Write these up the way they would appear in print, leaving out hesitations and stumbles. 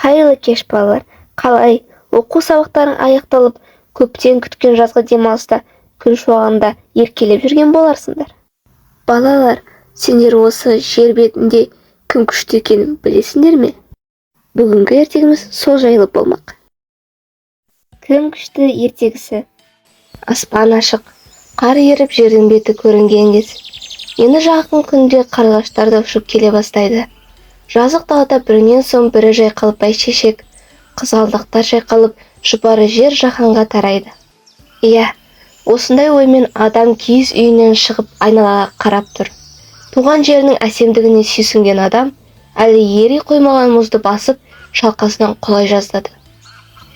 Қайырлы кеш балалар. Қалай? Оқу сабақтарың аяқталып, көптен күткен жазғы демалыста күн шуағында еркелеп жүрген боларсыңдар. Балалар, сендер осы жер бетінде кім күшті екенін білесіңдер ме? Бүгінгі ертегіміз сол жайлы болмақ. Кім күшті ертегісі. Аспан ашық, қар еріп жердің беті көрінген кез. Енді жақын күнде қарлығаштар да ұшып келе бастайды. Жазық далада бірінен соң бірі жайқалып бәйшешек, қызғалдақтар жайқалып, жұпары жер жаһанға тарайды. Иә, осындай оймен адам киіз үйінен шығып айналаға қарап тұр. Туған жерінің әсемдігіне сүйсінген адам әлі ери қоймаған мұзды басып, шалқасынан құлай жаздады.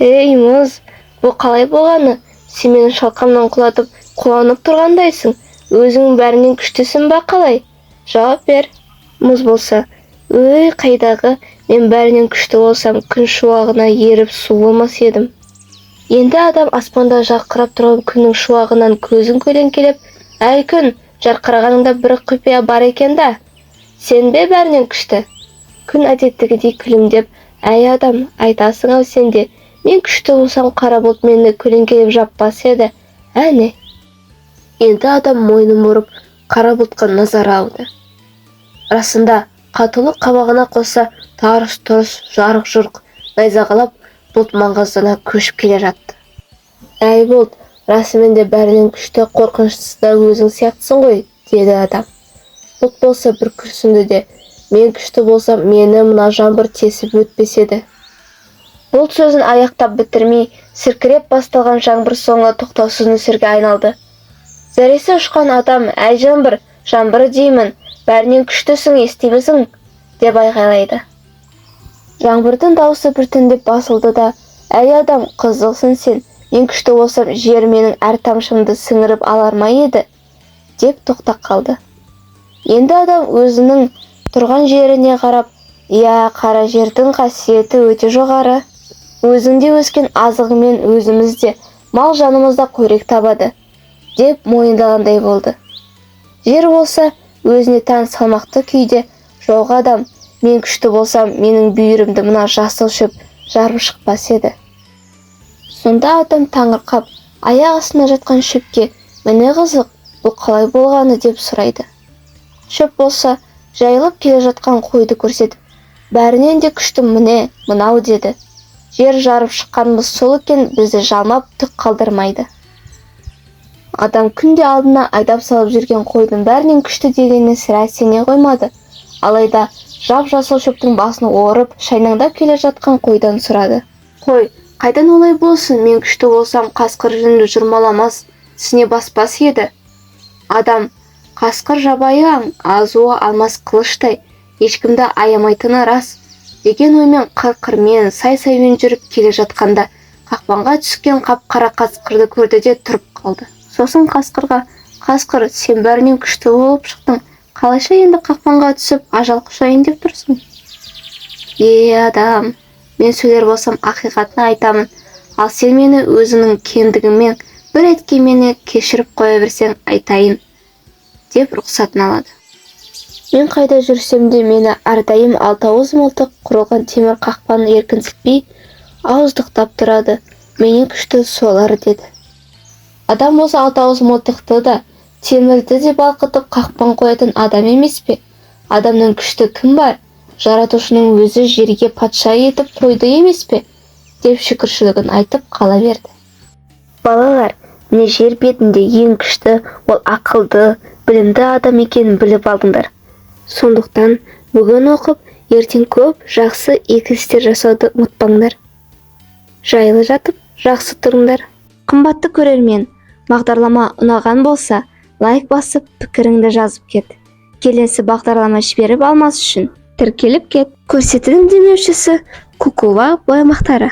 Ей мұз, бұл қалай болғаны? Сен мені шалқамнан құлатып, қуанып тұрғандайсың. Өзің бәрінен күштісің ба қалай? Жауап бер. Мұз болса, өй қайдағы, мен бәрінен күшті болсам, күн шуағына еріп су болмас едім. Енді адам аспанда жарқырап тұрған күннің шуағынан көзін көлеңкелеп, әй күн, жарқырағаныңда бір құпия бар екен да. Сен бе бәрінен күшті? Күн әдеттегідей күлімдеп, әй адам, айтасың ау сенде, мен күшті болсам қара бұлт мені көлеңкелеп жаппас еді. Әне. Енді адам мойнын бұрып, қара бұлтқа назар ауды. Расында, қатулы қабағына қоса тарыс-тұрыс, жарық-жұрқ, найзағалап, бұлт маңғаздана көшіп келе жатты. Әй бұлт, расымен де бәрінен күшті, қорқыныштысы да өзің сияқтысың ғой, деді адам. Бұлт болса бір күрсінді де, мен күшті болсам, мені мына жаңбыр тесіп өтпес еді. Бұлт сөзін аяқтап бітірмей, сіркіреп басталған жаңбыр соңы тоқтаусыз нөсерге айналды. Зәресі ұшқан адам, әй жаңбыр, жаңбыр деймін, бәрінен күштісің, естимісің, деп айғайлайды. Жаңбырдың дауысы біртіндеп басылды да, әй адам, қызықсың сен, мен күшті болсам, жер менің әр тамшымды сіңіріп алар ма еді, деп тоқтап қалды. Енді адам өзінің тұрған жеріне қарап, иә, қара жердің қасиеті өте жоғары. Өзіңде өскен азығымен өзімізде, мал жанымызда қорек табады, деп мойындағандай болды. Жер болса, өзіне тән салмақты күйде, жоқ адам, мен күшті болсам, менің бүйірімді мына жасыл шөп жарып шықпас еді. Сонда адам таңырқап, аяқ астында жатқан шөпке, міне қызық, бұл қалай болғаны деп сұрайды. Шөп болса, жайылып келе жатқан қойды көрсетіп, бәрінен де күшті міне, мынау деді. Жер жарып шыққанымыз сол екен, бізді жалмап түк қалдырмайды. Адам күнде алдына айдап салып жүрген қойдың бәрінен күшті дегеніне сірә сене қоймады. Алайда жап-жасыл шөптің басын орып, шайнаңдап келе жатқан қойдан сұрады. Қой, қайдан олай болсын, мен күшті болсам, қасқыр жүнді жүрмаламас, тісіне баспас еді. Адам, қасқыр жабайы аң, азуы алмас қылыштай, ешкімді аямайтыны рас, деген оймен қырқырмен, сай-саймен жүріп келе жатқанда, қақпанға түскен қап-қара қасқырды көрді де тұрып қалды. Сосын қасқырға, қасқыр, сен бәрінен күшті болып шықтың, қалайша енді қақпанға түсіп, ажал құшайын деп тұрсың? Адам, мен сөйлер болсам ақиқатын айтамын, ал сен мені өзіңнің кеңдігіңмен бір еткенмені кешіріп қоя берсең айтайын, деп рұқсатын алады. Мен қайда жүрсем де мені әрдайым алтауыз мылтық құрылған темір қақпаны еркінсітпей, ауыздықтап тұрады. Менен күшті солар деді. Адам болса алтауыз мылтықты да, темірді де балқытып қақпан қоятын адам емес пе? Адамның күшті кім бар? Жаратушының өзі жерге патша етіп қойды емес пе? Деп шүкіршілігін айтып қала берді. Балалар, міне жер бетінде ең күшті, ол ақылды, білімді адам екенін біліп алдыңдар. Сондықтан бүгін оқып, ертең көп жақсы игі істер жасауды ұмытпаңдар. Жайлы жатып, жақсы тұрыңдар. Қымбатты көрермен, бағдарлама ұнаған болса, лайк басып, пікіріңді жазып кет. Келесі бағдарлама жіберіп алмас үшін тіркеліп кет. Көрсетілім демеушісі Кукула боямақтары.